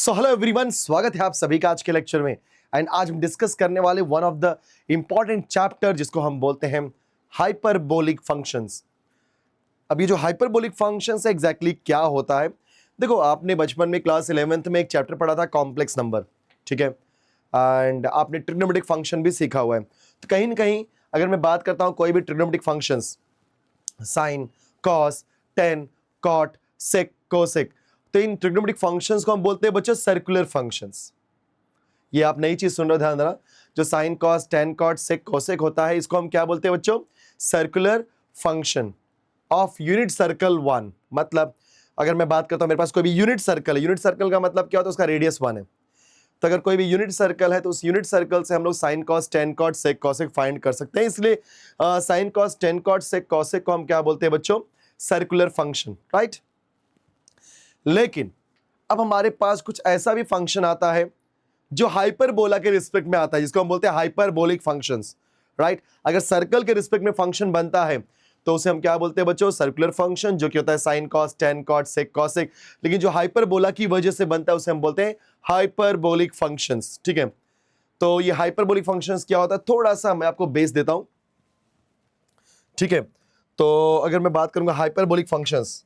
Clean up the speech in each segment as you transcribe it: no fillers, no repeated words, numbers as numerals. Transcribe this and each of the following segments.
So hello everyone, स्वागत है आप सभी का आज के लेक्चर में। एंड आज हम डिस्कस करने वाले one of the important chapter जिसको हम बोलते हैं हाइपरबोलिक फंक्शंस। अब ये जो हाइपरबोलिक फंक्शंस है एग्जैक्टली क्या होता है, देखो आपने बचपन में क्लास 11th में एक चैप्टर पढ़ा था कॉम्प्लेक्स नंबर, ठीक है, एंड आपने ट्रिग्नोमेट्रिक फंक्शन भी सीखा हुआ है। तो कहीं ना कहीं अगर मैं बात करता हूँ कोई भी trigonometric functions, sine, cos, tan, cot, sec, cosec, तो इन ट्रिग्नोमेट्रिक फंक्शंस को हम बोलते हैं बच्चों सर्कुलर फंक्शंस। ये आप नई चीज सुन रहे हो, ध्यान देना। जो sign, cos, tan, cot, sec, cosec होता है इसको हम क्या बोलते हैं बच्चों? Circular function of unit circle one. मतलब अगर मैं बात करता हूं मेरे पास कोई भी यूनिट सर्कल है, यूनिट सर्कल का मतलब क्या होता है? उसका रेडियस 1 है। तो अगर कोई भी यूनिट सर्कल है तो उस यूनिट सर्कल से हम लोग sign, cos, tan, cot, sec, cosec find कर सकते हैं। इसलिए sign, cos, tan, cot, sec, cosec को हम क्या बोलते हैं बच्चों? Circular function, right. लेकिन अब हमारे पास कुछ ऐसा भी फंक्शन आता है जो हाइपरबोला के रिस्पेक्ट में आता है, जिसको हम बोलते हैं हाइपरबोलिक फंक्शंस, राइट। अगर सर्कल के रिस्पेक्ट में फंक्शन बनता है तो उसे हम क्या बोलते हैं बच्चों? सर्कुलर फंक्शन, जो कि होता है sign, cos, tan, cot, sec, cosec. लेकिन जो हाइपरबोला की वजह से बनता है उसे हम बोलते हैं हाइपरबोलिक फंक्शंस, ठीक है। तो ये हाइपरबोलिक फंक्शंस क्या होता है, थोड़ा सा मैं आपको बेस देता हूं, ठीक है। तो अगर मैं बात करूंगा हाइपरबोलिक फंक्शंस,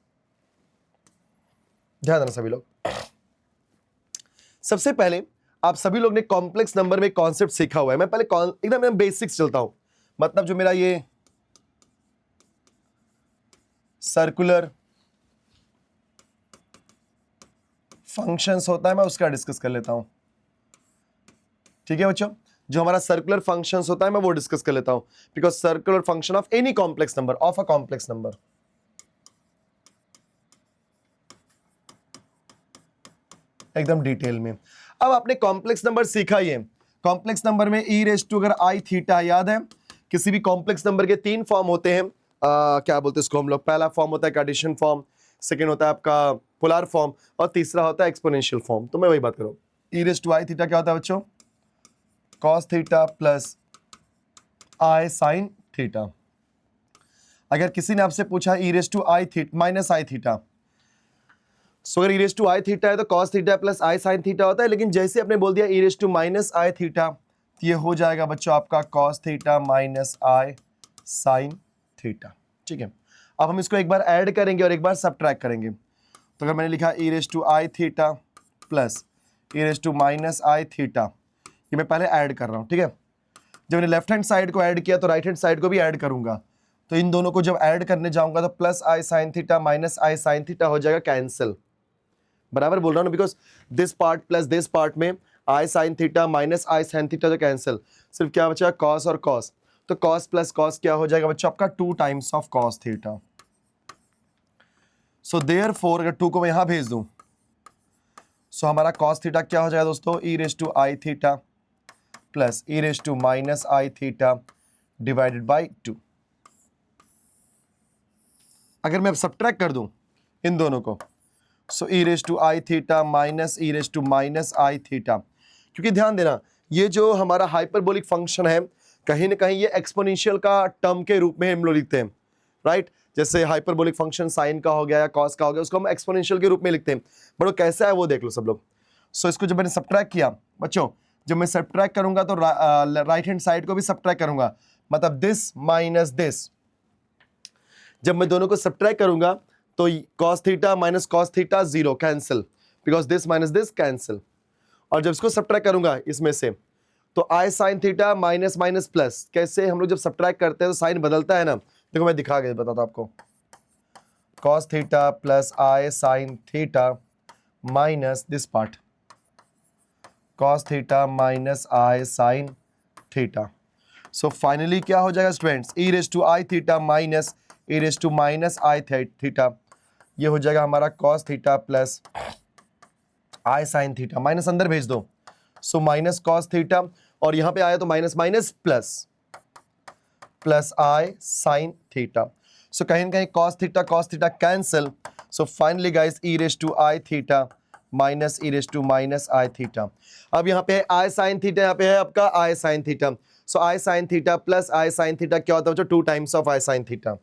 ध्यान देना सभी लोग। सबसे पहले आप सभी लोग ने कॉम्प्लेक्स नंबर में कॉन्सेप्ट सीखा हुआ है। मैं पहले एकदम बेसिक्स चलता हूं। मतलब जो मेरा ये सर्कुलर फंक्शंस होता है मैं उसका डिस्कस कर लेता हूं, ठीक है बच्चों। जो हमारा सर्कुलर फंक्शंस होता है मैं वो डिस्कस कर लेता हूं, because circular function of any complex number, of a complex number, एकदम डिटेल में। अब आपने कॉम्प्लेक्स नंबर सीखा ही है। कॉम्प्लेक्स नंबर में ई रेज टू अगर आई थीटा याद है, किसी भी कॉम्प्लेक्स नंबर के 3 फॉर्म होते हैं। क्या बोलते हैं इसको हम लोग? पहला फॉर्म होता है कार्टेशियन फॉर्म, सेकेंड होता है आपका पोलर फॉर्म, और तीसरा होता है एक्सपोनेंशियल फॉर्म। तो मैं वही बात करूँ, e raise to I theta क्या होता है बच्चों? कॉस थीटा प्लस आई साइन थीटा। अगर किसी ने आपसे पूछा e raise to I theta minus I theta, so अगर e raise to I theta है तो कॉस थीटा प्लस आई साइन थीटा होता है। लेकिन जैसे आपने बोल दिया e raise to minus I theta, ये हो जाएगा बच्चों आपका कॉस थीटा माइनस आई साइन थीटा, ठीक है। अब हम इसको एक बार ऐड करेंगे और एक बार सबट्रैक्ट करेंगे। तो अगर मैंने लिखा e raise to I theta plus E raise to minus I theta, ये मैं पहले ऐड कर रहा हूँ, ठीक है। जब मैंने लेफ्ट हैंड साइड को ऐड किया तो राइट हैंड साइड को भी ऐड करूंगा। तो इन दोनों को जब ऐड करने जाऊंगा तो प्लस आई साइन थीटा माइनस आई साइन थीटा हो जाएगा कैंसिल। बराबर बोल रहा हूं ना, because this part plus this part में आई साइन थीटा माइनस आई साइन थीटा तो कैंसिल, सिर्फ क्या बचा? कॉस और कॉस। तो कॉस प्लस कॉस क्या हो जाएगा बच्चों? आपका 2 times of cos theta. So therefore अगर 2 को मैं यहां भेज दूं, सो हमारा कॉस थीटा क्या हो जाएगा दोस्तों? E raise to I theta plus E raise to minus I theta divided by 2। अगर मैं अब सब्ट्रैक्ट कर दूं इन दोनों को, so e raise to I theta minus E raise to minus I theta, क्योंकि ध्यान देना ये जो हमारा हाइपरबोलिक फंक्शन है कहीं ना कहीं ये एक्सपोनेंशियल का टर्म के रूप में हम लोग लिखते हैं, राइट। जैसे हाइपरबोलिक फंक्शन साइन का हो गया या कॉस का हो गया, उसको हम एक्सपोनेंशियल के रूप में लिखते हैं। बट वो कैसा है वो देख लो सब लोग। सो इसको जब मैंने सब्ट्रैक्ट किया बच्चों, जब मैं सब्ट्रैक्ट करूंगा तो राइट हैंड साइड को भी सब्ट्रैक्ट करूंगा, मतलब दिस माइनस दिस। जब मैं दोनों को सब्ट्रैक्ट करूंगा तो cos theta minus cos theta 0 cancel, because this minus this cancel. और जब इसको सब्ट्रैक्ट करूंगा इसमें से तो i sine theta minus minus plus. कैसे हम लोग जब सब्ट्रैक्ट करते हैं तो साइन बदलता है ना, देखो मैं दिखा के बताता हूं आपको। cos theta plus I sine theta minus this part, cos theta minus I sine theta. So finally क्या हो जाएगा students? E raise to I theta minus E raise to minus I theta, ये हो जाएगा हमारा cos थीटा प्लस आई sine theta. Minus अंदर भेज दो, सो माइनस cos थीटा, और यहां पे आया तो माइनस माइनस प्लस प्लस आई साइन थीटा। सो कहीं ना कहीं cos theta cancel. So finally guys E raise to I theta minus E raise to minus I theta. अब यहाँ पे आई साइन थीटा, यहाँ पे है आपका आई साइन थीटा। सो आई साइन थीटा प्लस आई साइन थीटा क्या होता है बच्चों? 2 times of I sine theta.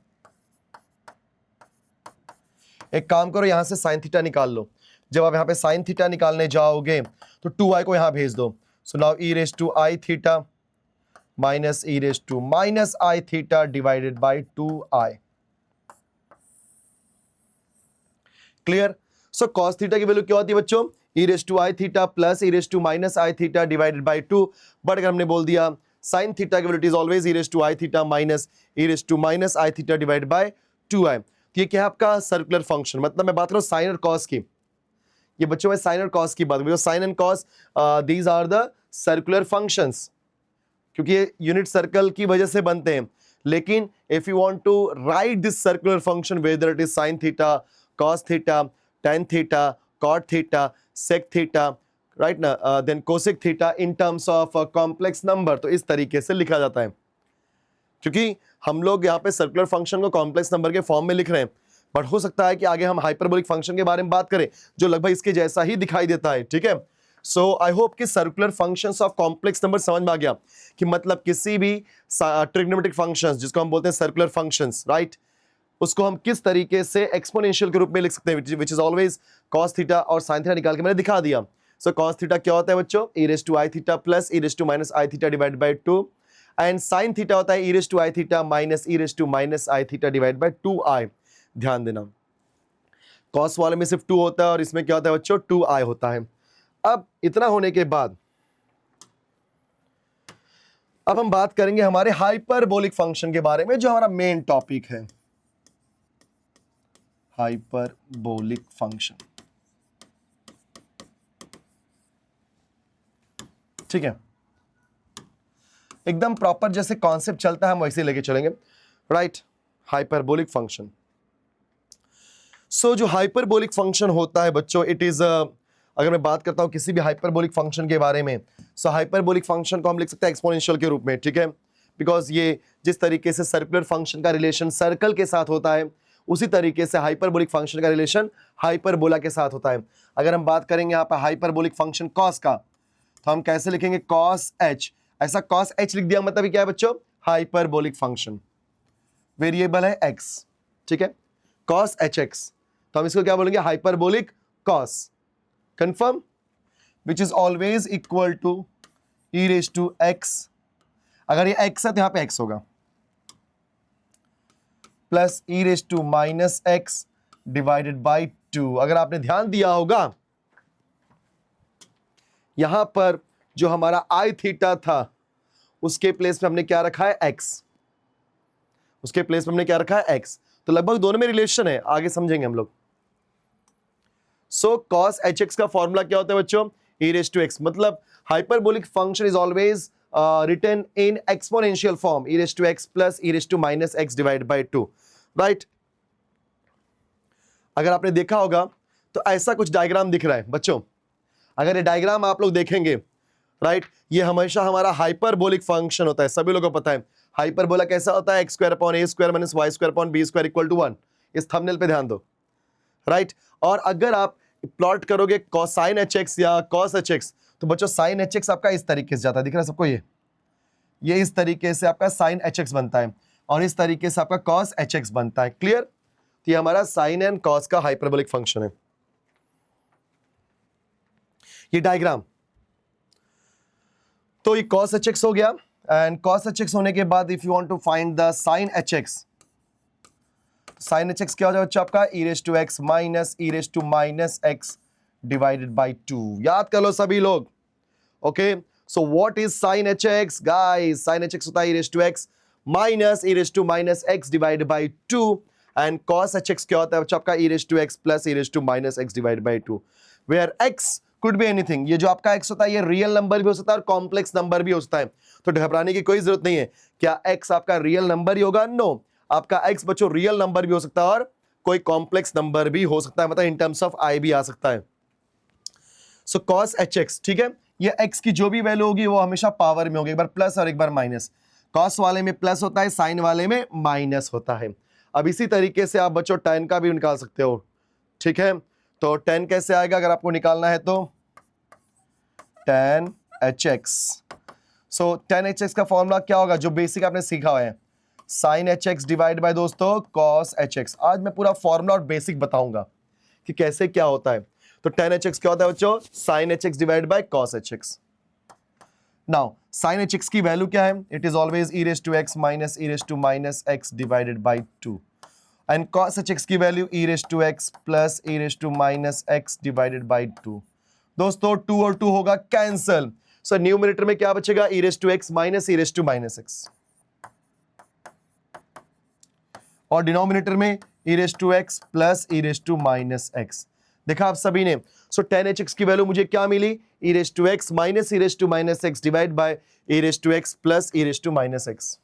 एक काम करो यहां से साइन थीटा निकाल लो, जब आप यहाँ पे साइन थीटा निकालने जाओगे तो 2i को यहाँ भेज दो. So now e raise to i theta minus e raise to minus i theta divided by 2i. Clear? So cos theta की वैल्यू क्या होती है बच्चों? e raise to i theta plus e raise to minus i theta divided by 2. But अगर हमने बोल दिया sine theta की value is always e raise to i theta minus e raise to minus i theta divided by 2i. तो ये क्या है आपका सर्कुलर फंक्शन. मतलब मैं बात कर रहा हूँ साइन और कॉस की. ये बच्चों में साइन और कॉस की बात, sine and cos these are the circular functions, क्योंकि ये यूनिट सर्कल की वजह से बनते हैं. लेकिन if you want to write this circular function whether it is sine theta, cos theta, tan theta, cot theta, sec theta, right ना, then cosec theta in terms of complex number, तो इस तरीके से लिखा जाता है. क्योंकि हम लोग यहाँ पे सर्कुलर फंक्शन को कॉम्प्लेक्स नंबर के फॉर्म में लिख रहे हैं, बट हो सकता है कि आगे हम हाइपरबोलिक फंक्शन के बारे में बात करें जो लगभग इसके जैसा ही दिखाई देता है. ठीक है, सो आई होप कि circular functions of complex number समझ में आ गया कि मतलब किसी भी ट्रिग्नोमेट्रिक फंक्शंस जिसको हम बोलते हैं सर्कुलर फंक्शंस, राइट, उसको हम किस तरीके से एक्सपोनेंशियल के रूप में लिख सकते हैं, विच इज ऑलवेज कॉस थीटा और साइन थीटा निकाल के मैंने दिखा दिया. सो कॉस थीटा क्या होता है बच्चों? e raise to i theta plus e raise to minus i theta divide by 2. And sine theta होता है e raise to i theta minus e raise to minus i theta divide by 2i. ध्यान देना, cos वाले में सिर्फ 2 होता है और इसमें क्या होता है बच्चों? 2i होता है. अब इतना होने के बाद अब हम बात करेंगे हमारे हाइपरबोलिक फंक्शन के बारे में, जो हमारा मेन टॉपिक है, हाइपरबोलिक फंक्शन. ठीक है, एकदम प्रॉपर जैसे कॉन्सेप्ट चलता है हम वैसे लेके चलेंगे, राइट. Hyperbolic function. सो जो हाइपरबोलिक फंक्शन होता है बच्चों, इट इज अगर मैं बात करता हूं किसी भी हाइपरबोलिक फंक्शन के बारे में, सो हाइपरबोलिक फंक्शन को हम लिख सकते हैं एक्सपोनेंशियल के रूप में. ठीक है, बिकॉज ये जिस तरीके से सर्कुलर फंक्शन का रिलेशन सर्कल के साथ होता है, उसी तरीके से हाइपरबोलिक फंक्शन का रिलेशन हाइपरबोला के साथ होता है. अगर हम बात करेंगे यहाँ पर हाइपरबोलिक फंक्शन कॉस का, तो हम कैसे लिखेंगे? Cos H. ऐसा कॉस एच लिख दिया मतलब क्या है बच्चों? Hyperbolic function. वेरिएबल है एक्स. ठीक है, कॉस एच एक्स, तो हम इसको क्या बोलेंगे? Hyperbolic cos. Confirm? Which is always equal to E raise to X. अगर ये एक्स है तो यहां पे एक्स होगा, plus E raise to minus X divided by 2. अगर आपने ध्यान दिया होगा यहां पर जो हमारा आई थीटा था उसके प्लेस में हमने क्या रखा है? एक्स. उसके प्लेस में हमने क्या रखा है? एक्स. तो लगभग दोनों में रिलेशन है, आगे समझेंगे हम लोग. सो कॉस एच एक्स का फॉर्मूला क्या होता है बच्चों? e raise to x. मतलब hyperbolic function is always written in exponential form, e raise to x plus e raise to minus x divide by 2, right. अगर आपने देखा होगा तो ऐसा कुछ डायग्राम दिख रहा है बच्चों. अगर ये डायग्राम आप लोग देखेंगे, राइट, ये हमेशा हमारा हाइपरबोलिक फंक्शन होता है. सभी लोगों को पता है हाइपरबोला कैसा होता है? X square upon A square minus Y square upon B square equal to 1. इस थंबनेल पे ध्यान दो, राइट. और अगर आप प्लॉट करोगे कोसाइन एच एक्स या कॉस एच एक्स, तो बच्चों साइन एच एक्स आपका इस तरीके से जाता है, दिख रहा है सबको? ये इस तरीके से आपका साइन एच एक्स बनता है और इस तरीके से आपका कॉस एच एक्स बनता है. क्लियर? तो ये हमारा साइन एंड कॉस का हाइपरबोलिक फंक्शन है, ये डायग्राम. तो ये cos hx हो गया. एंड cos hx होने के बाद if you want to find the sin hx, sin hx क्या हो जाएगा बच्चों आपका? e raise to x minus e raise to minus x divided by 2. याद कर लो सभी लोग. Okay, so what is sin hx guys? sin hx होता है e raise to x minus e raise to minus x divided by 2. And cos hx क्या होता है बच्चों आपका? e raise to x plus e raise to minus x divided by 2, where x could be anything. ये जो आपका x होता है ये रियल नंबर भी हो सकता है और कॉम्प्लेक्स नंबर भी हो सकता है, तो घबराने की कोई जरूरत नहीं है. क्या x आपका रियल नंबर ही होगा? नो, आपका x बच्चों रियल नंबर भी हो सकता है और कोई कॉम्प्लेक्स नंबर भी हो सकता है, मतलब इन टर्म्स ऑफ i भी आ सकता है. सो cos hx, ठीक है, ये x की जो भी वैल्यू होगी वो हमेशा पावर में होगी, एक बार प्लस और एक बार माइनस. cos वाले में प्लस होता है, साइन वाले में माइनस होता है. अब इसी तरीके से आप बच्चों tan का भी निकाल सकते हो. ठीक है, तो tan कैसे आएगा अगर आपको निकालना है तो? tan hx. सो tan hx का फॉर्मूला क्या होगा जो बेसिक आपने सीखा हुआ है? sin hx डिवाइड बाय दोस्तों cos hx. आज मैं पूरा फॉर्मूला और बेसिक बताऊंगा कि कैसे क्या होता है. तो tan hx क्या होता है बच्चों? sin hx divide by cos hx. Now sin hx की वैल्यू क्या है? It is always e raised to x minus e raised to minus x divided by 2. And cos hx की value e raised to x plus e raised to minus x divided by 2. दोस्तों 2 और 2 होगा cancel. So numerator में क्या बचेगा? e raised to x minus e raised to minus x. और denominator में e raised to x plus e raised to minus x. देखा आप सभी ने. सो tan hx की वैल्यू मुझे क्या मिली? e raised to x minus e raised to minus x divided by e raised to x plus e raised to minus x.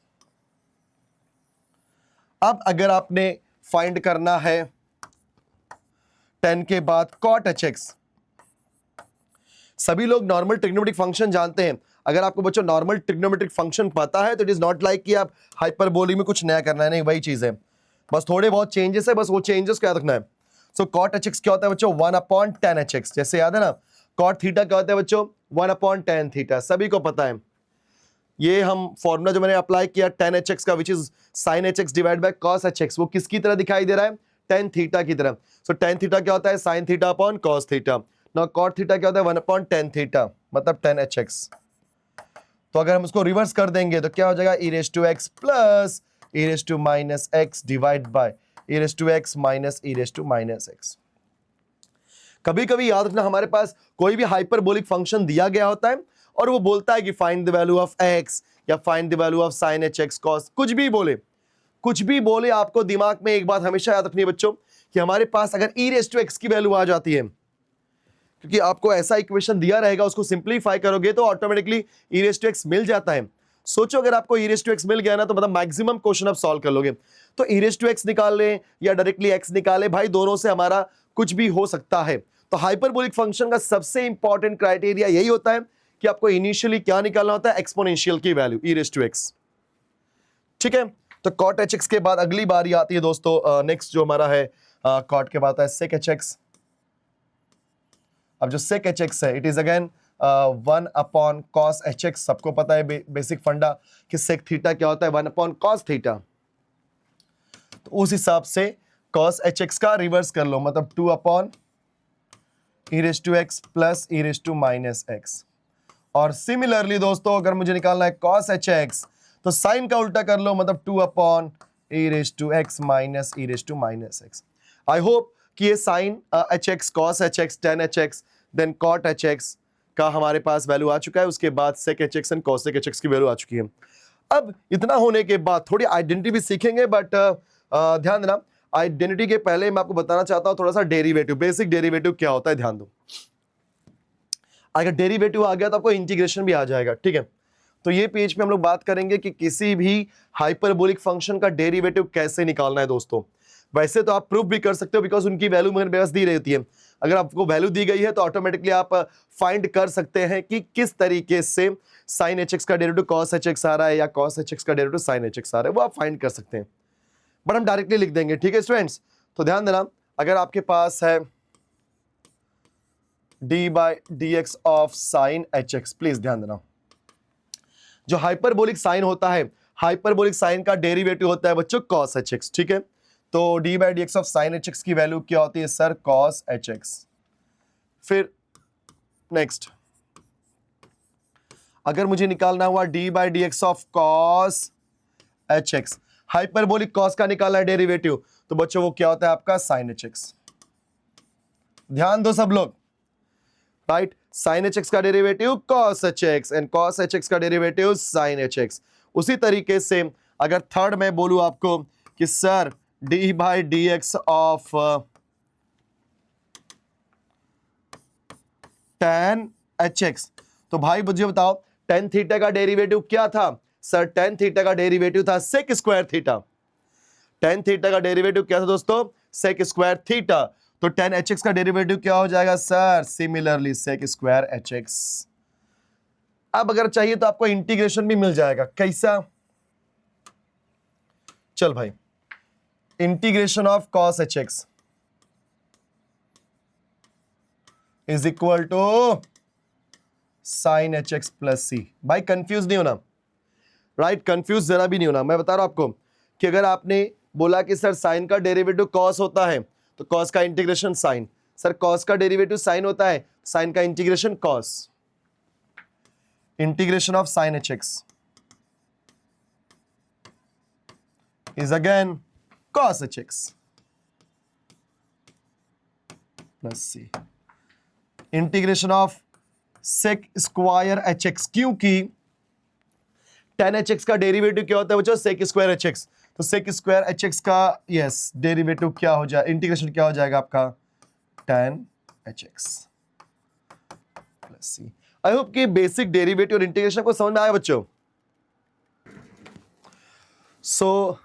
अब अगर आपने फाइंड करना है 10 के बाद cot hx. सभी लोग नॉर्मल ट्रिग्नोमेट्रिक फंक्शन जानते हैं. अगर आपको बच्चों नॉर्मल ट्रिग्नोमेट्रिक फंक्शन पता है तो इट इज नॉट लाइक कि आप हाइपरबोलिक में कुछ नया करना है. नहीं, वही चीज है, बस थोड़े बहुत चेंजेस है, बस वो चेंजेस क्या रखना है. सो cot hx क्या होता है बच्चों? 1/tan hx. जैसे याद है ना, cot थीटा क्या होता है बच्चों? 1/tan theta. सभी को पता है. ये हम फॉर्मूला जो मैंने अप्लाई किया tan hx का, which is sin hx divide by cos hx, वो किसकी तरह दिखाई दे रहा है? tan थीटा की तरह. सो tan थीटा क्या होता है? sin theta upon cos theta. Now cot theta क्या होता है? 1/tan थीटा, मतलब tan hx. तो अगर हम उसको रिवर्स कर देंगे तो क्या हो जाएगा? e raised to x plus e raised to minus x divide by e raised to x minus e raised to minus x. कभी कभी याद रखना, हमारे पास कोई भी हाइपरबोलिक फंक्शन दिया गया होता है और वो बोलता है कि find the value of x या find the value of sin hx cos, कुछ भी बोले, आपको दिमाग में एक बात हमेशा याद रखनी है बच्चों कि हमारे पास अगर e raised to x की वैल्यू आ जाती है, क्योंकि आपको ऐसा इक्वेशन दिया रहेगा, उसको सिंप्लीफाई करोगे तो automatically e raised to x मिल जाता है. सोचो अगर आपको e raised to x मिल गया ना, तो मतलब मैक्सिमम क्वेश्चन आप सॉल्व कर लोगे. तो e raised to x निकाल लें या डायरेक्टली x निकाले, भाई दोनों से हमारा कुछ भी हो सकता है. तो हाइपरबोलिक फंक्शन का सबसे इंपॉर्टेंट क्राइटेरिया यही होता है कि आपको इनिशियली क्या निकालना होता है? एक्सपोनेंशियल की value e raised to x. ठीक है, तो cot hx के बाद अगली बारी आती है दोस्तों, नेक्स्ट जो हमारा है cot के बाद है sec hx. अब जो sec hx है, it is again 1/cos hx. सबको पता है बेसिक फंडा कि sec थीटा क्या होता है? 1/cos theta. तो उस हिसाब से cos hx का रिवर्स कर लो, मतलब 2/e raised to x plus e raised to minus x. और सिमिलरली दोस्तों अगर मुझे निकालना है cos hx, तो साइन का उल्टा कर लो, मतलब 2/e raised to x minus e raised to minus x. I hope कि ये sine hx, cos hx, tan hx, then cot hx का हमारे पास वैल्यू आ चुका है. उसके बाद sec hx and cos hx की वैल्यू आ चुकी है. अब इतना होने के बाद थोड़ी आइडेंटिटी भी सीखेंगे, बट ध्यान देना, आइडेंटिटी के पहले मैं आपको बताना चाहता हूं थोड़ा सा डेरिवेटिव, बेसिक डेरिवेटिव क्या होता है, ध्यान दो. अगर डेरिवेटिव आ गया तो आपको इंटीग्रेशन भी आ जाएगा. ठीक है, तो ये पेज पे हम लोग बात करेंगे कि किसी भी हाइपरबोलिक फंक्शन का डेरिवेटिव कैसे निकालना है दोस्तों. वैसे तो आप प्रूफ भी कर सकते हो, बिकॉज उनकी वैल्यू मेरे पास दी रहती है. अगर आपको वैल्यू दी गई है तो ऑटोमेटिकली आप फाइंड कर सकते हैं कि किस तरीके से sin hx का डेरिवेटिव cos hx आ रहा है या cos hx का डेरिवेटिव sin hx आ रहा है, वो आप फाइंड कर सकते हैं. बट हम डायरेक्टली लिख देंगे. ठीक है स्टूडेंट्स, तो ध्यान देना, अगर आपके पास है d/dx of sin hx, please ध्यान देना, जो हाइपरबोलिक साइन होता है, हाइपरबोलिक साइन का डेरिवेटिव होता है बच्चों cos hx. ठीक है, तो d/dx ऑफ sin hx की वैल्यू क्या होती है सर? cos hx. फिर नेक्स्ट, अगर मुझे निकालना हुआ d/dx of cos hx, hyperbolic cos का निकालना है डेरिवेटिव, तो बच्चों वो क्या होता है आपका? sin hx. ध्यान दो सब लोग, राइट? sin hx का derivative cos hx and cos hx का डेरिवेटिव sin hx. उसी तरीके से अगर थर्ड में बोलूं आपको कि sir d/dx of tan hx, तो भाई मुझे बताओ tan थीटा का डेरिवेटिव क्या था सर? tan थीटा का डेरिवेटिव था sec square theta. tan theta का डेरिवेटिव क्या था दोस्तों? sec square theta. तो tan hx का डेरिवेटिव क्या हो जाएगा sir? Similarly sec square hx. अब अगर चाहिए तो आपको इंटीग्रेशन भी मिल जाएगा. कैसा? चल भाई, integration of cos hx is equal to sin hx plus c. भाई कंफ्यूज नहीं होना, राइट? कंफ्यूज जरा भी नहीं होना. मैं बता रहा हूं आपको कि अगर आपने बोला कि सर साइन का डेरिवेटिव cos होता है, तो cos का इंटीग्रेशन sin, सर कॉस का डेरिवेटिव साइन होता है, साइन का integration cos, integration of sine H X is again cos H X plus C, integration of sec square H X, क्योंकि tan एच एक्स का derivative क्या होता है बच्चों, सेक स्क्वायर एच एक्स, तो सेक स्क्वायर एच एक्स का yes derivative क्या हो जाए, इंटीग्रेशन क्या हो जाएगा आपका tan H X plus C. I hope कि बेसिक डेरिवेटिव और इंटीग्रेशन को समझ में आया बच्चों। सो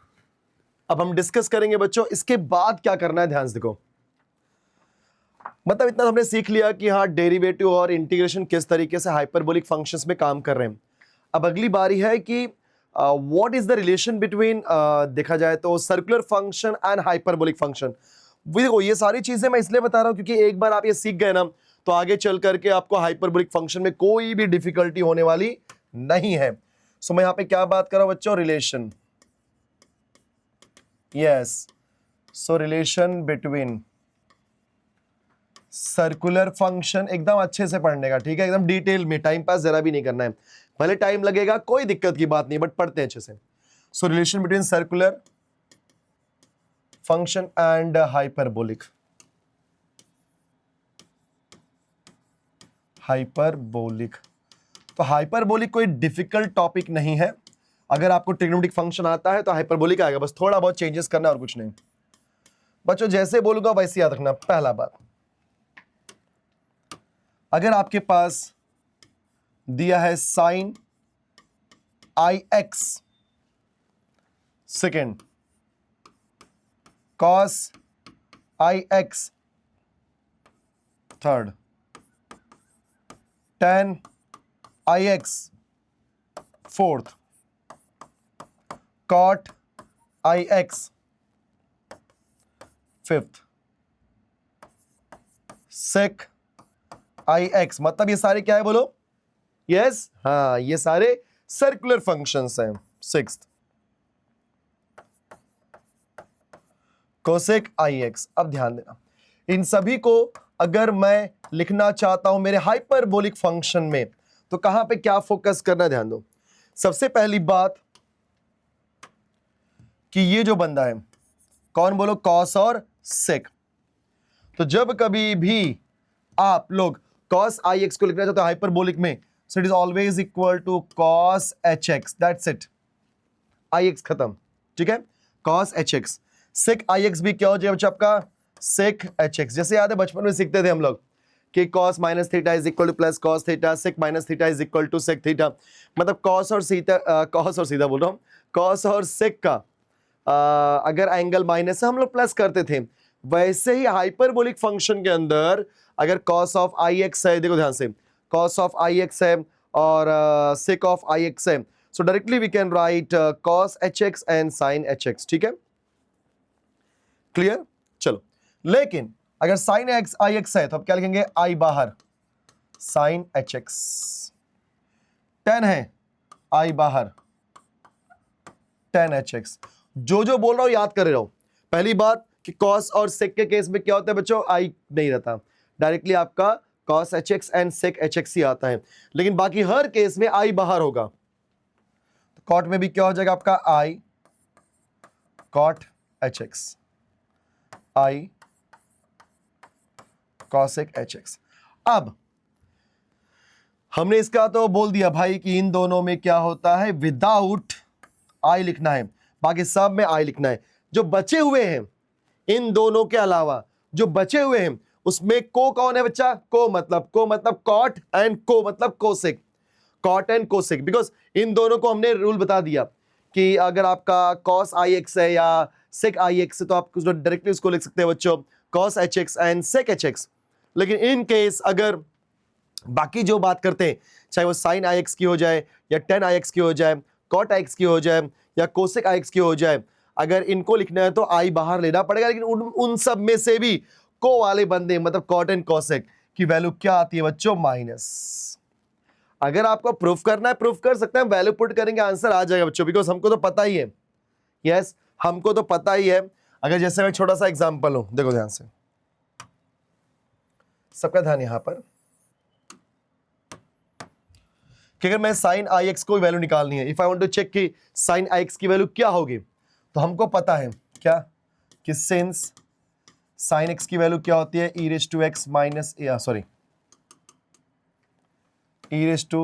अब हम डिस्कस करेंगे बच्चों, इसके बाद क्या करना है, ध्यान से देखो। मतलब इतना हमने सीख लिया कि हाँ डेरिवेटिव और इंटीग्रेशन किस तरीके से हाइपरबोलिक फंक्शंस में काम कर रहे हैं। अब अगली बारी है कि what is the relation between, देखा जाए तो circular function and hyperbolic function. देखो ये सारी चीजें मैं इसलिए बता रहा हूं क्योंकि एक बार आप ये सीख गए ना, तो आगे चल करके आपको हाइपरबोलिक फंक्शन में कोई भी डिफिकल्टी होने वाली नहीं है। सो मैं यहां पे क्या बात कर रहा हूं बच्चों, रिलेशन, यस, सो रिलेशन बिटवीन सर्कुलर फंक्शन, एकदम अच्छे से पढ़ने का, ठीक है, एकदम डिटेल में, टाइम पास जरा भी नहीं करना है, भले टाइम लगेगा कोई दिक्कत की बात नहीं, बट पढ़ते हैं अच्छे से। सो relation between circular function and hyperbolic, hyperbolic, तो हाइपरबोलिक कोई डिफिकल्ट टॉपिक नहीं है। अगर आपको ट्रिग्नोमेट्रिक फंक्शन आता है तो हाइपरबोलिक आएगा, बस थोड़ा बहुत चेंजेस करना और कुछ नहीं। बच्चों जैसे बोलूंगा वैसे याद रखना। पहला बात, अगर आपके पास दिया है sine I x, second cos i x, third ten i x, fourth cot I x, fifth sec I x, मतलब ये सारे क्या है बोलो, यस, हाँ ये सारे सर्कुलर फंक्शंस हैं। सिक्स्थ कोसेक आई एक्स। अब ध्यान देना, इन सभी को अगर मैं लिखना चाहता हूं मेरे हाइपरबोलिक फंक्शन में, तो कहां पे क्या फोकस करना, ध्यान दो। सबसे पहली बात कि ये जो बंदा है, कौन बोलो, कॉस और सेक। तो जब कभी भी आप लोग cos आई एक्स को लिखना चाहते हो हाइपरबोलिक में, so it is always equal to cos H X, that's it, I X खत्म, ठीक है, cos H X. Sec I X भी क्या हो जाएगा बच्चा आपका, सेक एच एक्स। जैसे याद है बचपन में सीखते थे हम लोग कि cos minus theta is equal to plus cos theta, sec minus theta is equal to sec theta. मतलब cos और सीधा बोल रहा हूं, cos और सेक का अगर एंगल माइनस है हम लोग प्लस करते थे, वैसे ही हाइपरबोलिक फंक्शन के अंदर अगर cos ऑफ आई एक्स है, देखो ध्यान से, cos ऑफ आई एक्स है और sec ऑफ आई एक्स है, so directly we can write cos H x and sin H X, ठीक है, क्लियर। चलो, लेकिन अगर sin एक्स आई एक्स है तो अब क्या लिखेंगे, आई बाहर sin एच एक्स, tan है आई बाहर tan एच एक्स। जो जो बोल रहा हूं याद कर रहे हो। पहली बात कि cos और sec के केस में क्या होता है बच्चों, आई नहीं रहता, डायरेक्टली आपका cos H x and sec h x ही आता है, लेकिन बाकी हर केस में आई बाहर होगा। तो कॉट में भी क्या हो जाएगा आपका, आई cot एच एक्स, आई cosec एच एक्स। अब हमने इसका तो बोल दिया भाई कि इन दोनों में क्या होता है, विदाउट आई लिखना है, बाकी सब में आई लिखना है। जो बचे हुए हैं इन दोनों के अलावा जो बचे हुए हैं उसमें को कौन है बच्चा, को मतलब कॉट एंड को मतलब cosec, cot and cosec, because इन दोनों को हमने रूल बता दिया कि अगर आपका cos आई एक्स है या sec आई एक्स है तो आप डायरेक्टली उसको लिख सकते हैं बच्चों cos H x and sec h x. लेकिन इन केस अगर बाकी जो बात करते हैं, चाहे वो sin आई एक्स की हो जाए या tan आई एक्स की हो जाए, cot आई एक्स की हो जाए या कोसेक आई एक्स की हो जाए, अगर इनको लिखना है तो आई बाहर लेना पड़ेगा। लेकिन उन सब में से भी को वाले बंदे मतलब कॉट एंड कोसेक की वैल्यू क्या आती है बच्चों, माइनस। अगर आपको प्रूफ करना है प्रूफ कर सकते हैं, वैल्यू पुट करेंगे आंसर आ जाएगा बच्चों, बिकॉज हमको तो पता ही है, यस हमको तो पता ही है। अगर जैसे मैं छोटा सा एग्जांपल हूं, देखो ध्यान से, सबका ध्यान यहां पर कि अगर मैं साइन आई एक्स को वैल्यू निकालनी है, if I want to check कि साइन आई एक्स की वैल्यू क्या होगी, तो हमको पता है क्या कि सिंस साइन एक्स की वैल्यू क्या होती है, e raise to x minus sorry e raise to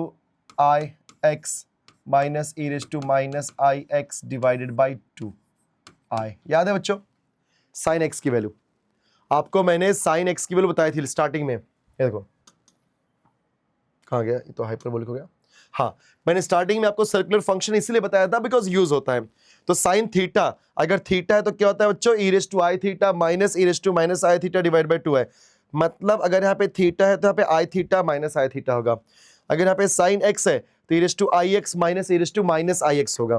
i x minus E raise to minus i x divided by 2 i. याद है बच्चों साइन एक्स की वैल्यू? आपको मैंने साइन एक्स की वैल्यू बताई थी स्टार्टिंग में, ये देखो कहाँ गया, ये तो हाइपरबोलिक हो गया। हाँ, मैंने स्टार्टिंग में आपको सर्कुलर फंक्शन इसीलिए बताया था बिकॉज यूज होता है। तो साइन थीटा, अगर थीटा है तो क्या होता है बच्चों, e raise to I theta minus E raise to minus I theta divide by 2 है। मतलब अगर यहाँ पे थीटा है तो यहाँ पे i theta minus I theta होगा। अगर यहाँ पे साइन एक्स है तो e raise to i x minus E raise to minus i x होगा।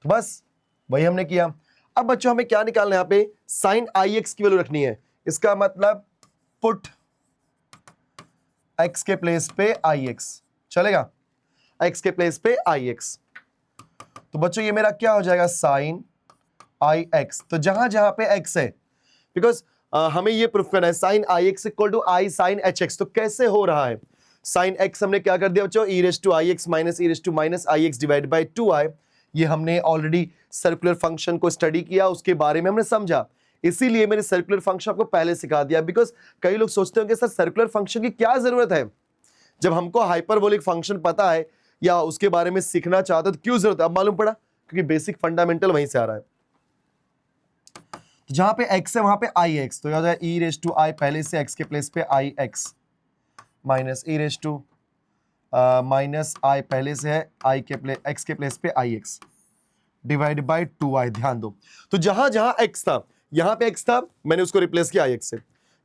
तो बस वही हमने किया। अब बच्चों हमें क्या निकालना है, यहाँ पे साइन आई एक्स की वैल्यू रखनी है। इसका मतलब पुट x के प्लेस पे आई एक्स, चलेगा? x के प्लेस पे आई एक्स। तो बच्चों ये मेरा क्या हो जाएगा, साइन आई एक्स। तो जहां जहां पे x है, बिकॉज हमें ये प्रूफ करना है sine I X equal to I sine H X. तो कैसे हो रहा है, साइन x हमने क्या कर दिया बच्चों, e raise to i x minus E raise to minus i x divide by 2 i. ये हमने ऑलरेडी सर्कुलर फंक्शन को स्टडी किया, उसके बारे में हमने समझा, इसीलिए मैंने सर्कुलर फंक्शन आपको पहले सिखा दिया। बिकॉज कई लोग सोचते होंगे सर सर्कुलर फंक्शन की क्या जरूरत है, जब हमको हाइपरबोलिक फंक्शन पता है या उसके बारे में सीखना चाहते हो तो क्यों जरूरत है? अब मालूम पड़ा, क्योंकि बेसिक फंडामेंटल वहीं से आ रहा है। तो जहां पे x है वहां पे आई एक्स, तो याद है ई रेज टू आई पहले से x के प्लेस पे i x minus E raise to minus i पहले से है आई के प्लेस x के प्लेस पे आई एक्स डिवाइड बाई 2 आई। ध्यान दो, तो जहां जहां x था, यहां पे x था, मैंने उसको रिप्लेस किया आई एक्स से।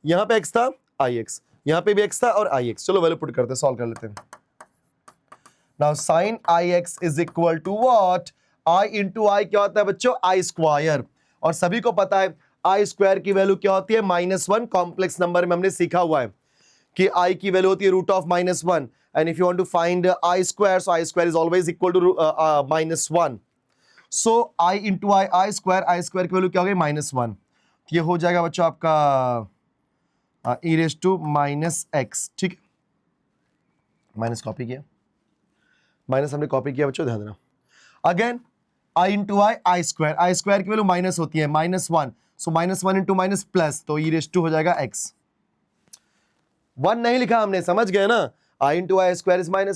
यहां पे x था आई एक्स, यहां पे भी x था और आई एक्स। चलो वैल्यू पुट करते हैं, सॉल्व कर लेते हैं। Now sine I x is equal to what, i into i क्या होता है बच्चों, आई स्क्वायर। और सभी को पता है आई स्क्वायर की वैल्यू क्या होती है, -1। कॉम्प्लेक्स नंबर में हमने सीखा हुआ है कि आई की वैल्यू होती है root of -1, and if you want to find I square, so I square is always equal to -1। So I into I square की वैल्यू क्या हो गई, -1। ये हो जाएगा बच्चों आपका ई रेज टू माइनस एक्स, ठीक। माइनस कॉपी किया, माइनस हमने कॉपी किया बच्चों, ध्यान देना। Again I into I square की वैल्यू माइनस होती है -1, सो -1 इंटू माइनस प्लस, तो ई रेज टू हो जाएगा एक्स। 1 नहीं लिखा हमने, समझ गए ना? आई इंटू आई स्क्वायर इज -1,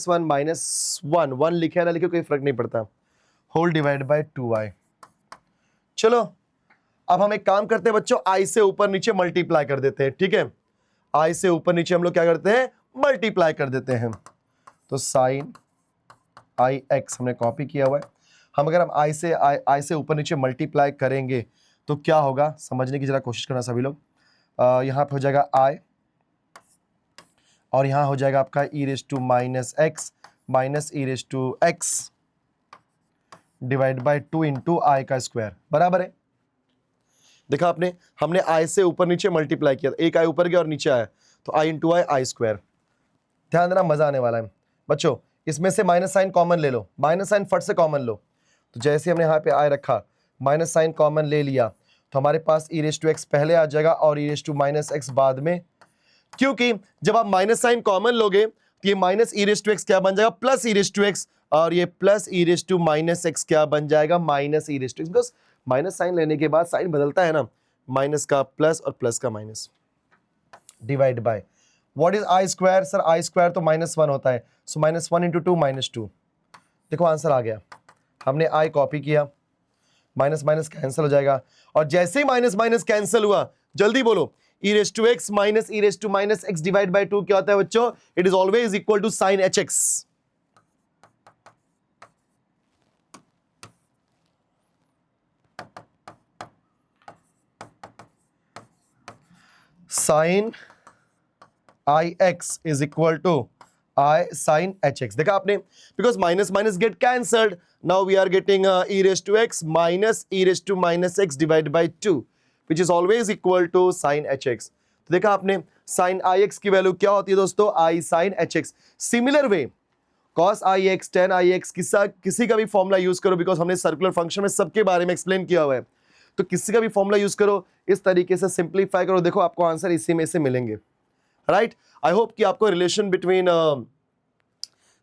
-1 लिखे ना लिखे कोई फर्क नहीं पड़ता, होल डिवाइड बाय 2i। चलो अब हम एक काम करते हैं बच्चों, i से ऊपर नीचे मल्टीप्लाई कर देते हैं, ठीक है? i से ऊपर नीचे हम लोग क्या करते हैं, मल्टीप्लाई कर देते हैं। तो साइन आई एक्स हमने कॉपी किया हुआ है, अगर हम i से ऊपर नीचे मल्टीप्लाई करेंगे तो क्या होगा, समझने की जरा कोशिश करना सभी लोग। यहाँ पे हो जाएगा i और यहाँ हो जाएगा आपका ई raise to minus x minus E raise to x divide by 2 into i का स्क्वायर, बराबर है। देखा आपने, हमने आई से ऊपर नीचे मल्टीप्लाई किया, एक आई ऊपर गया और नीचे आया, तो आई इंटू आई स्क्वायर। ध्यान देना, मजा आने वाला है बच्चों। इसमें से माइनस साइन कॉमन ले लो, माइनस साइन फट से कॉमन लो। तो जैसे हमने यहाँ पे आई रखा, माइनस साइन कॉमन ले लिया, तो हमारे पास ई रेज टू एक्स पहले आ जाएगा और ई रेज टू माइनस एक्स बाद में, क्योंकि जब आप माइनस साइन कॉमन लोगे तो ये minus E raise to X क्या बन जाएगा, plus E raise to X, और ये plus E raise to minus X क्या बन जाएगा, minus E raise to X. Because minus sign लेने के बाद साइन बदलता है ना, माइनस का प्लस और प्लस का minus, divide by what is I square, sir I square तो -1 होता है, सो -1 इंटू 2 -2। देखो आंसर आ गया, हमने आई कॉपी किया, माइनस माइनस कैंसिल हो जाएगा, और जैसे ही माइनस माइनस कैंसिल हुआ, जल्दी बोलो, e raise to x minus E raise to minus x divide by 2 क्या होता है बच्चों, it is always equal to sine H x. Sine I x is equal to I sine H x. देखा आपने, because minus minus get cancelled, now we are getting e raise to x minus E raise to minus x divide by 2 which is always equal to sine H X. तो देखा आपने, sine आई x की value क्या होती है दोस्तों, i sine H x. Similar way cos i x, tan i x, किसी का भी फॉर्मूला यूज करो, बिकॉज हमने सर्कुलर फंक्शन में सबके बारे में एक्सप्लेन किया हुआ है। तो किसी का भी फॉर्मूला यूज करो, इस तरीके से सिंप्लीफाई करो, देखो आपको आंसर इसी में से मिलेंगे, राइट। आई होप कि आपको relation between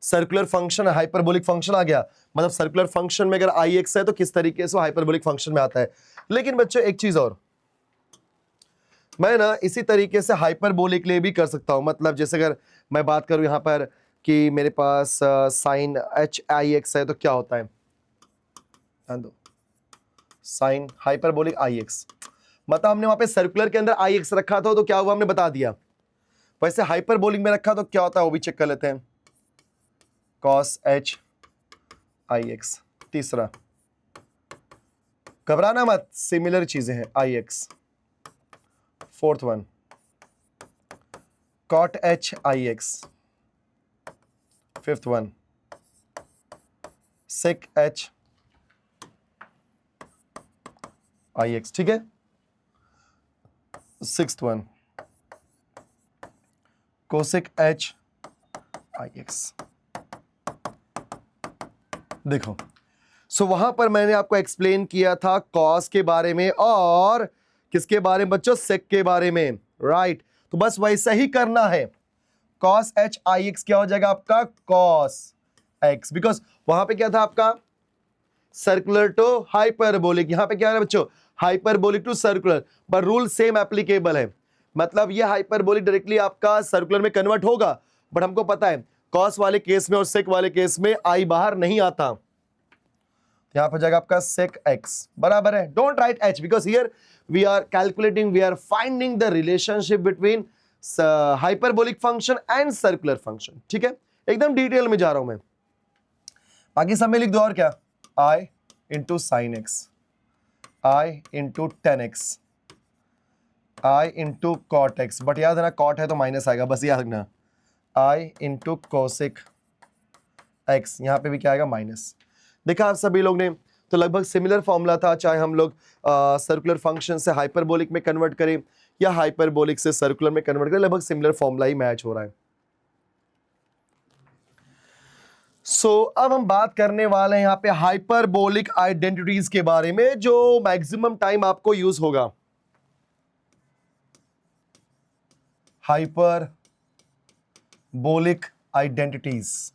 circular function hyperbolic function आ गया। मतलब सर्कुलर फंक्शन में अगर आई एक्स है तो किस तरीके से हाइपरबोलिक फंक्शन में आता है। लेकिन बच्चों एक चीज और, मैं ना इसी तरीके से हाइपरबोलिक के लिए भी कर सकता हूं। मतलब जैसे अगर मैं बात करूं यहां पर कि मेरे पास साइन एच आई एक्स है तो क्या होता है, साइन हाइपरबोलिक आई एक्स, मतलब हमने वहां पे सर्कुलर के अंदर आई एक्स रखा था तो क्या हुआ हमने बता दिया। वैसे हाइपरबोलिक में रखा तो क्या होता है वो भी चेक कर लेते हैं, कॉस एच आई एक्स। तीसरा, घबराना मत, सिमिलर चीजें हैं, i x. Fourth one, cot h i x. Fifth one, sec h i x, ठीक है। Sixth one, cosec h i x. देखो, सो वहां पर मैंने आपको एक्सप्लेन किया था कॉस के बारे में और किसके बारे में बच्चों, सेक के बारे में, राइट। तो बस वैसा ही करना है, कॉस एच आई एक्स क्या हो जाएगा आपका, कॉस एक्स, बिकॉज वहां पे क्या था आपका सर्कुलर टू हाइपरबोलिक, यहां पे क्या है बच्चों, हाइपरबोलिक टू सर्कुलर, पर रूल सेम एप्लीकेबल है। मतलब ये हाइपरबोलिक डायरेक्टली आपका सर्कुलर में कन्वर्ट होगा, बट हमको पता है कॉस वाले केस में और सेक वाले केस में आई बाहर नहीं आता। यहां पर जाएगा आपका सेक एक्स, बराबर है, don't write H because here we are calculating, we are finding the relationship between hyperbolic function and circular function, ठीक है। एकदम डिटेल में जा रहा हूं मैं, बाकी सब में लिख दो और क्या, i into sine x, i into tan x, i into cot x, but याद है ना कॉट है तो माइनस आएगा, बस याद रखना, आई इंटू कोसेक एक्स, यहां पे भी क्या आएगा माइनस। देखा आप सभी लोग ने, तो लगभग सिमिलर फॉर्मूला था, चाहे हम लोग सर्कुलर फंक्शन से हाइपरबोलिक में कन्वर्ट करें या हाइपरबोलिक से सर्कुलर में कन्वर्ट करें, लगभग सिमिलर फॉर्मूला ही मैच हो रहा है। अब हम बात करने वाले हैं यहां पे हाइपरबोलिक आइडेंटिटीज के बारे में, जो मैक्सिमम टाइम आपको यूज होगा। हाइपरबोलिक आइडेंटिटीज,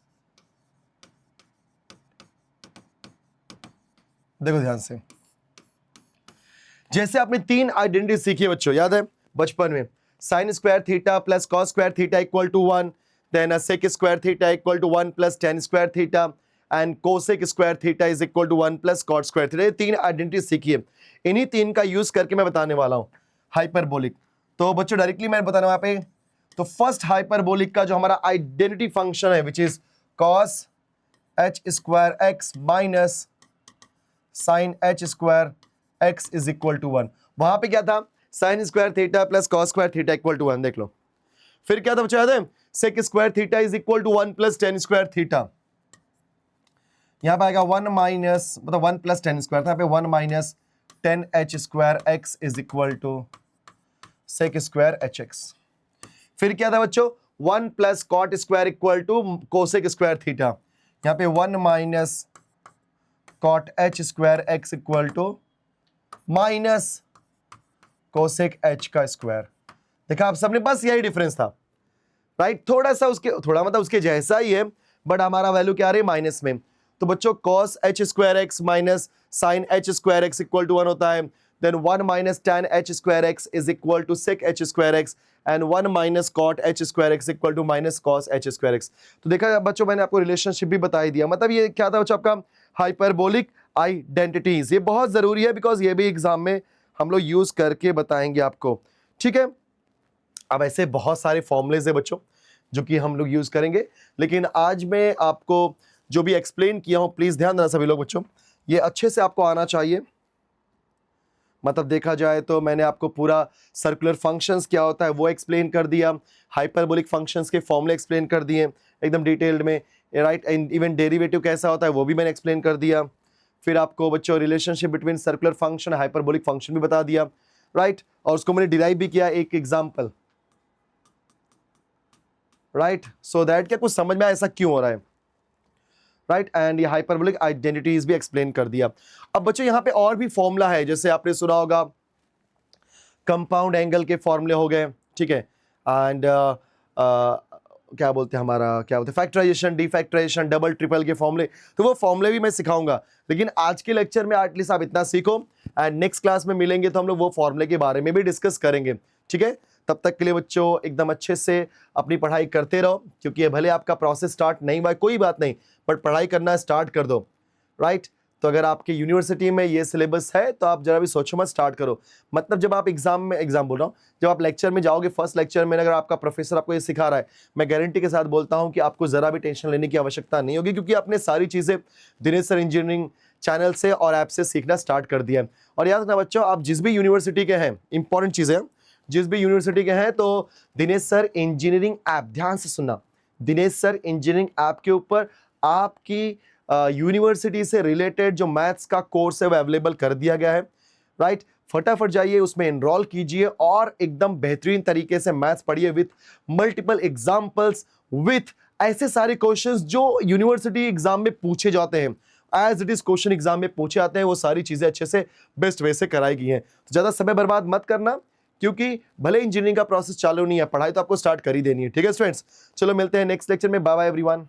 देखो ध्यान से, जैसे आपने तीन आइडेंटिटी सीखी है बच्चों, याद है बचपन में, sine square theta plus cos square theta equal to 1, then sec square theta equal to 1 plus tan square theta and cosec square theta is equal to 1 plus cot square theta. ये तीन identity सीखी है, इन्हीं तीन का use करके मैं बताने वाला हूं हाइपरबोलिक। तो बच्चों डायरेक्टली मैं बताना वहां पे, तो फर्स्ट हाइपरबोलिक का जो हमारा आइडेंटिटी फंक्शन है which is cos H square X minus sine H square X is equal to 1, वहां पे क्या था, sine square theta plus cos square theta equal to 1, देख लो। फिर क्या था बच्चों, याद है, sec square theta is equal to 1 plus tan square theta, यहां पे आएगा 1 माइनस, मतलब 1 प्लस टेन स्क्वायर था, यहाँ पे 1 minus tan H square X is equal to sec square H X. फिर क्या था बच्चों, 1 plus cot square equal to cosec square theta, यहां पे 1 minus cot H square X equal to minus cosec H का स्क्वायर। देखा आप सबने, बस यही डिफरेंस था, राइट। थोड़ा सा उसके, थोड़ा मतलब उसके जैसा ही है, बट हमारा वैल्यू क्या आ रही है माइनस में। तो बच्चों cos H square X minus sine H square X equal to 1 होता है, then 1 minus tan H square X is equal to sec H square X and 1 minus cot H square X equal to minus cos H square X. तो देखा बच्चों, मैंने आपको relationship भी बता ही दिया। मतलब ये क्या था बच्चों आपका हाइपरबोलिक आइडेंटिटीज, ये बहुत जरूरी है बिकॉज ये भी एग्जाम में हम लोग यूज करके बताएंगे आपको, ठीक है। अब ऐसे बहुत सारे फॉर्मूलेज है बच्चों जो कि हम लोग यूज करेंगे, लेकिन आज मैं आपको जो भी एक्सप्लेन किया हूं प्लीज ध्यान देना सभी लोग बच्चों, ये अच्छे से आपको आना चाहिए। मतलब देखा जाए तो मैंने आपको पूरा सर्कुलर फंक्शंस क्या होता है वो एक्सप्लेन कर दिया, हाइपरबोलिक फंक्शंस के फॉर्मूले एक्सप्लेन कर दिए एकदम डिटेल्ड में, राइट। इवन डेरिवेटिव कैसा होता है वो भी मैंने एक्सप्लेन कर दिया। फिर आपको बच्चों relationship between circular function hyperbolic function भी बता दिया, राइट। और उसको मैंने डिराइव भी किया एक एग्जाम्पल, राइट, सो दैट क्या कुछ समझ में ऐसा क्यों हो रहा है, राइट, एंड ये हाइपरबोलिक आइडेंटिटीज भी एक्सप्लेन कर दिया। अब बच्चों यहाँ पे और भी फॉर्मूला है, जैसे आपने सुना होगा कंपाउंड एंगल के फॉर्मूले हो गए, ठीक है, एंड क्या बोलते हैं हमारा, क्या बोलते हैं, फैक्टराइजेशन, डिफैक्टराइजेशन, डबल ट्रिपल के फॉर्मूले, तो वो फॉर्मूले भी मैं सिखाऊंगा। लेकिन आज के लेक्चर में एटलीस्ट आप इतना सीखो, एंड नेक्स्ट क्लास में मिलेंगे तो हम लोग वो फॉर्मूले के बारे में भी डिस्कस करेंगे, ठीक है। तब तक के लिए बच्चों एकदम अच्छे से अपनी पढ़ाई करते रहो, क्योंकि ये भले आपका प्रोसेस स्टार्ट नहीं हुआ है, कोई बात नहीं, बट पढ़ाई करना स्टार्ट कर दो, राइट। तो अगर आपकी यूनिवर्सिटी में ये सिलेबस है तो आप जरा भी सोचो मत, स्टार्ट करो। मतलब जब आप एग्जाम बोल रहा हूँ, जब आप लेक्चर में जाओगे, फर्स्ट लेक्चर में अगर आपका प्रोफेसर आपको ये सिखा रहा है, मैं गारंटी के साथ बोलता हूँ कि आपको जरा भी टेंशन लेने की आवश्यकता नहीं होगी, क्योंकि आपने सारी चीज़ें दिनेश सर इंजीनियरिंग चैनल से और ऐप से सीखना स्टार्ट कर दिया है। और याद रखना बच्चों, आप जिस भी यूनिवर्सिटी के हैं, इंपॉर्टेंट चीज़ है, जिस भी यूनिवर्सिटी के हैं, तो दिनेश सर इंजीनियरिंग ऐप, ध्यान से सुनना, दिनेश सर इंजीनियरिंग ऐप के ऊपर आपकी यूनिवर्सिटी से रिलेटेड जो मैथ्स का कोर्स है वो अवेलेबल कर दिया गया है, राइट। फटाफट जाइए, उसमें एनरोल कीजिए और एकदम बेहतरीन तरीके से मैथ्स पढ़िए, विथ मल्टीपल एग्जाम्पल्स, विथ ऐसे सारे क्वेश्चंस जो यूनिवर्सिटी एग्जाम में पूछे जाते हैं, as it is question exam में पूछे आते हैं, वो सारी चीजें अच्छे से बेस्ट वे से कराई गई हैं। तो ज्यादा समय बर्बाद मत करना, क्योंकि भले इंजीनियरिंग का प्रोसेस चालू नहीं है, पढ़ाई तो आपको स्टार्ट कर ही देनी है, ठीक है स्टूडेंट्स। चलो मिलते हैं नेक्स्ट लेक्चर में, बाय बाय एवरीवन।